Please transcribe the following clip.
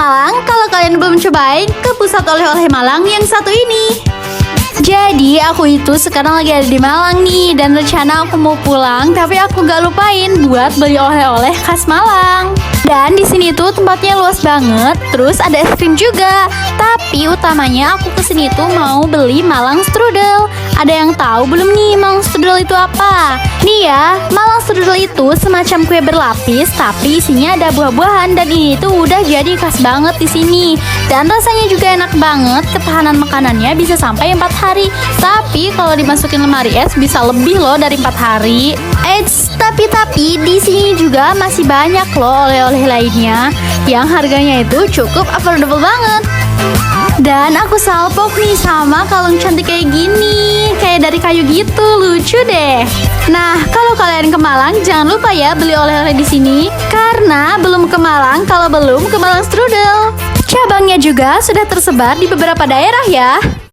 Malang, kalau kalian belum cobain, ke pusat oleh-oleh Malang yang satu ini. Jadi aku itu sekarang lagi ada di Malang nih, dan rencana aku mau pulang, tapi aku gak lupain buat beli oleh-oleh khas Malang. Dan di sini tuh tempatnya luas banget, terus ada es krim juga. Tapi utamanya aku kesini tuh mau beli Malang Strudel. Ada yang tahu belum nih Malang Strudel itu apa? Nih ya, Malang Strudel itu semacam kue berlapis, tapi isinya ada buah-buahan, dan ini tuh udah jadi khas banget di sini. Dan rasanya juga enak banget, ketahanan makanannya bisa sampai 4 hari. Tapi kalau dimasukin lemari es bisa lebih loh dari 4 hari. Tapi di sini juga masih banyak loh oleh-oleh lainnya yang harganya itu cukup affordable banget. Dan aku salpok nih sama kalung cantik kayak gini, kayak dari kayu gitu, lucu deh. Nah, kalau kalian ke Malang jangan lupa ya beli oleh-oleh di sini, karena belum ke Malang kalau belum ke Malang Strudel. Cabangnya juga sudah tersebar di beberapa daerah ya.